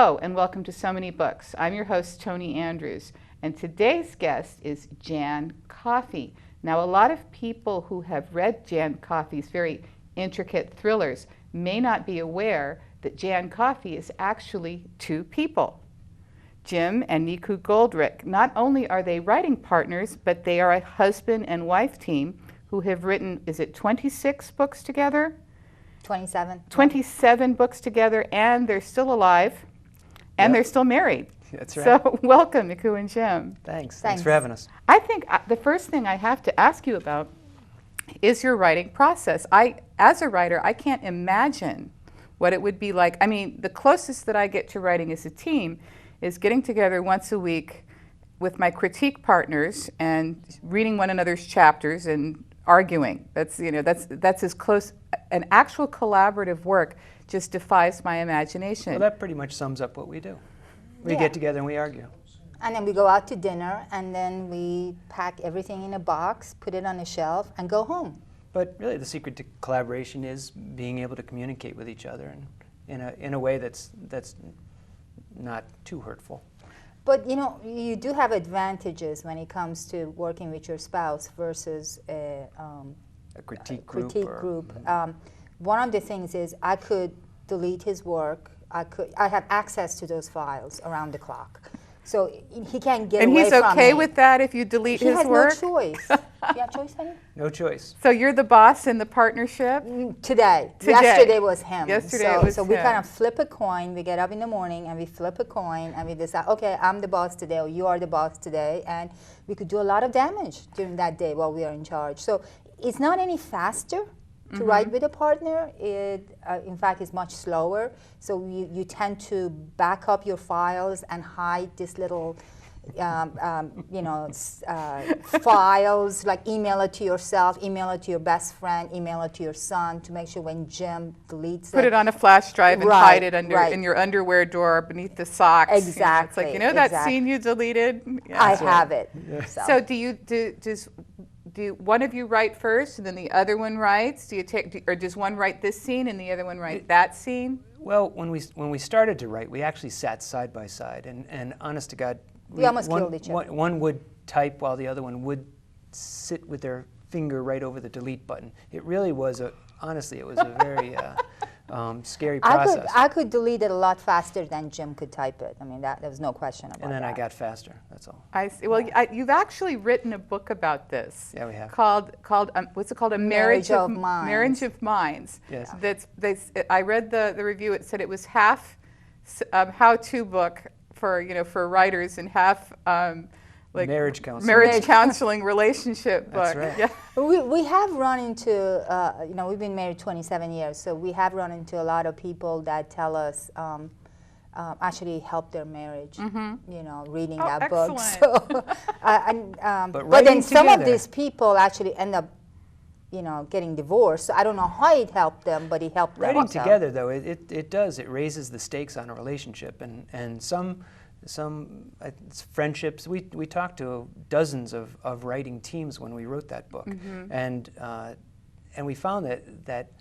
Hello and welcome to So Many Books. I'm your host, Toni Andrews, and today's guest is Jan Coffey. Now, a lot of people who have read Jan Coffey's very intricate thrillers may not be aware that Jan Coffey is actually two people. Jim and Nikoo Goldrick. Not only are they writing partners, but they are a husband and wife team who have written, is it 26 books together? 27. 27 books together, and they're still alive, and they're still married. That's right. So welcome, Nikoo and Jim. Thanks for having us. I think the first thing I have to ask you about is your writing process. As a writer, I can't imagine what it would be like. I mean, the closest that I get to writing as a team is getting together once a week with my critique partners and reading one another's chapters and arguing. That's as close. An actual collaborative work just defies my imagination. Well, that pretty much sums up what we do. We get together and we argue. And then we go out to dinner, and then we pack everything in a box, put it on a shelf, and go home. But really, the secret to collaboration is being able to communicate with each other and in a way that's not too hurtful. But you do have advantages when it comes to working with your spouse versus a critique group. Mm-hmm. One of the things is I could delete his work. I have access to those files around the clock, so he can't get away from me. And he's okay with that if you delete his work? He has no choice. You have choice, honey? No choice. So you're the boss in the partnership? Today. Yesterday was him. So we kind of flip a coin. We get up in the morning and we flip a coin and we decide, okay, I'm the boss today or you are the boss today. And we could do a lot of damage during that day while we are in charge. So it's not any faster to write with a partner. It, in fact, is much slower. So you tend to back up your files and hide this little files, like email it to yourself, email it to your best friend, email it to your son to make sure when Jim deletes Put it on a flash drive and hide it in your underwear drawer beneath the socks. Exactly. It's like, that scene you deleted? Yeah. I have it. Yeah. So do one of you write first and then the other one writes? Or does one write this scene and the other one write that scene? Well, when we started to write, we actually sat side by side, and honest to God, we almost killed each other. One would type while the other one would sit with their finger right over the delete button. It really was honestly, it was a very scary process. I could delete it a lot faster than Jim could type it. I mean, there was no question about that. And then I got faster, that's all. I see. Well, you've actually written a book about this. Yeah, we have. Called what's it called? A Marriage of Minds. Marriage of Minds. Yes. I read the review. It said it was half how-to book for writers and half like marriage counseling. Marriage counseling relationship book. That's right. Yeah. We have run into, we've been married 27 years, so we have run into a lot of people that tell us actually help their marriage, reading that book. So, but then some of these people actually end up, getting divorced. So I don't know how it helped them, but it helped them. Writing together, though, it does. It raises the stakes on a relationship, and some friendships. We talked to dozens of writing teams when we wrote that book, and we found that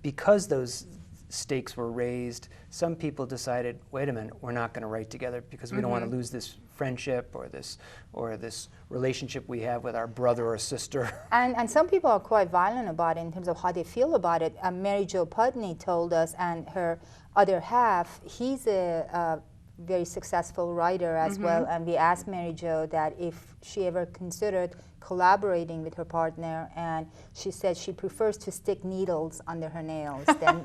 because those stakes were raised, some people decided, wait a minute, we're not going to write together because we don't want to lose this friendship or this relationship we have with our brother or sister. And some people are quite violent about it in terms of how they feel about it. Mary Jo Putney told us, and her other half, he's a very successful writer as well, and we asked Mary Jo that if she ever considered collaborating with her partner, and she said she prefers to stick needles under her nails than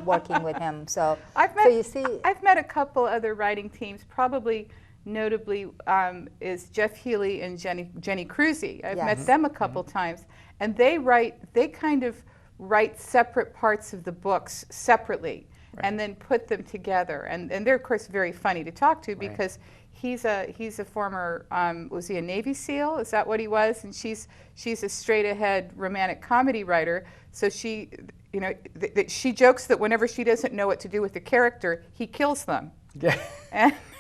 working with him. So you see, I've met a couple other writing teams, probably notably is Jeff Healy and Jenny Cruzy. I've met them a couple times, and they kind of write separate parts of the books separately. Right. And then put them together, and they're of course very funny to talk to because he's a former was he a Navy SEAL? Is that what he was? And she's a straight ahead romantic comedy writer. So she she jokes that whenever she doesn't know what to do with the character, he kills them. Yeah.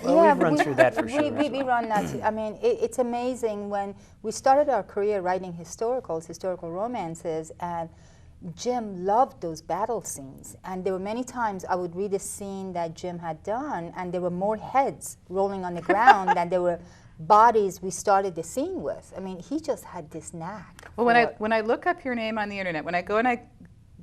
Well, we've run through that for sure. We run that too. I mean, it's amazing when we started our career writing historical romances, and Jim loved those battle scenes, and there were many times I would read a scene that Jim had done, and there were more heads rolling on the ground than there were bodies we started the scene with. I mean, he just had this knack. Well, when I look up your name on the internet, when I go and I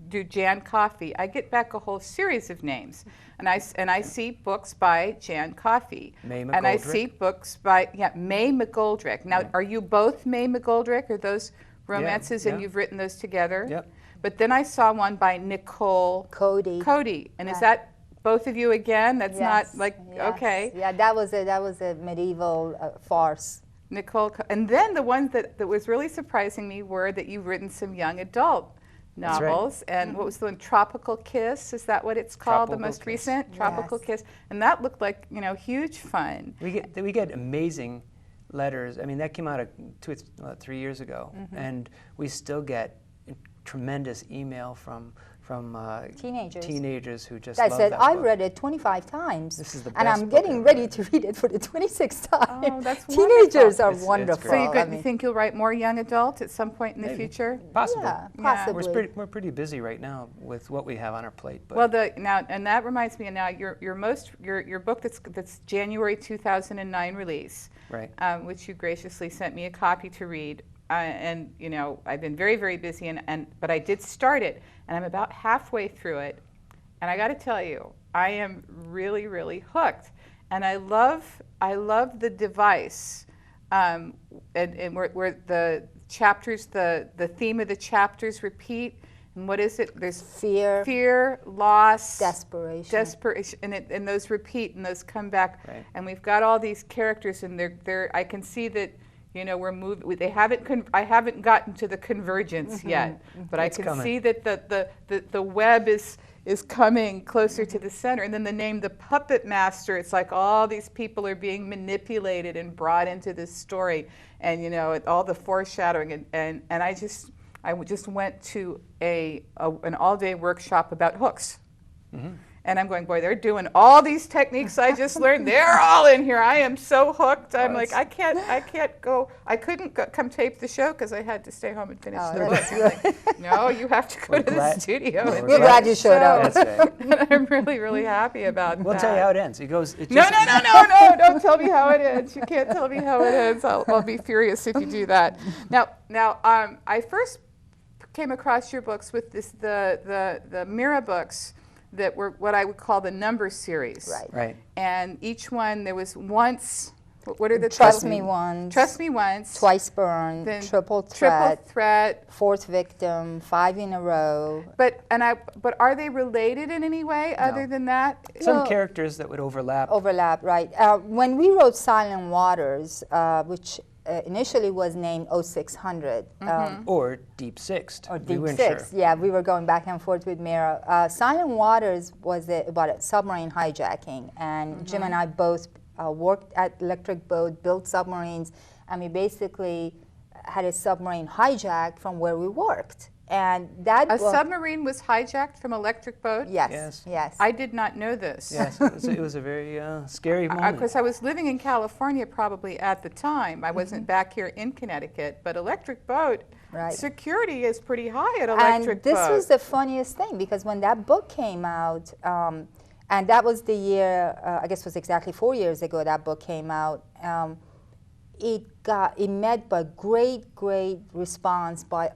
do Jan Coffey, I get back a whole series of names, and I see books by Jan Coffey, and I see books by May McGoldrick. Now, are you both May McGoldrick? Are those romances, and you've written those together? Yep. But then I saw one by Nicole Cody, and is that both of you again? That's not like okay. Yeah, that was a medieval farce. Nicole, and then the ones that was really surprising me were that you've written some young adult novels, and what was the one? Tropical Kiss, is that what it's called? The most recent Tropical Kiss, and that looked like huge fun. We get amazing letters. I mean, that came out 3 years ago, and we still get tremendous email from teenagers who just love said, that I've book. read it 25 times, this is the best and I'm book getting ready to read it for the 26th time. Oh, that's Teenagers wonderful. are wonderful. So you think you'll write more young adult at some point in the future? Possibly. Yeah, possibly. We're pretty busy right now with what we have on our plate. But well, and that reminds me now your book that's January 2009 release, right? Which you graciously sent me a copy to read. And I've been very, very busy, but I did start it, and I'm about halfway through it, and I got to tell you, I am really, really hooked, and I love the device, and where the chapters, the theme of the chapters repeat, and what is it? There's fear, loss, desperation, and those repeat and those come back, right. And we've got all these characters, and they're I can see that. We're moving. They haven't. I haven't gotten to the convergence yet, but I can see that the web is coming closer to the center. And then the name, the Puppet Master. It's like all these people are being manipulated and brought into this story, and all the foreshadowing. And I just went to an all-day workshop about hooks. Mm-hmm. And I'm going, boy, they're doing all these techniques I just learned. They're all in here. I am so hooked. I'm like, I can't go. I couldn't come tape the show because I had to stay home and finish the book. Like, no, you have to go to the studio. We're glad you showed up. That's right. And I'm really, really happy about that. We'll tell you how it ends. It goes. No, don't tell me how it ends. You can't tell me how it ends. I'll be furious if you do that. Now, I first came across your books with the Mira books that were what I would call the number series. Right. And each one, there was once, what are the Trust Me Once. Trust Me Once. Twice Burned. Triple Threat. Fourth Victim. 5 in a Row. But are they related in any way other than that? Some characters that would overlap. Right. When we wrote Silent Waters, which initially was named 0600. Or Deep Sixth. Or Deep Sixth, yeah, we were going back and forth with Mira. Silent Waters was about a submarine hijacking, and Jim and I both worked at Electric Boat, built submarines, and we basically had a submarine hijacked from where we worked. And that submarine was hijacked from Electric Boat? Yes. I did not know this. Yes, it was a very scary moment. Because I was living in California probably at the time. I wasn't back here in Connecticut, but Electric Boat, security is pretty high at Electric Boat. And this was the funniest thing, because when that book came out, and that was the year, I guess it was exactly 4 years ago that book came out, it met by great response by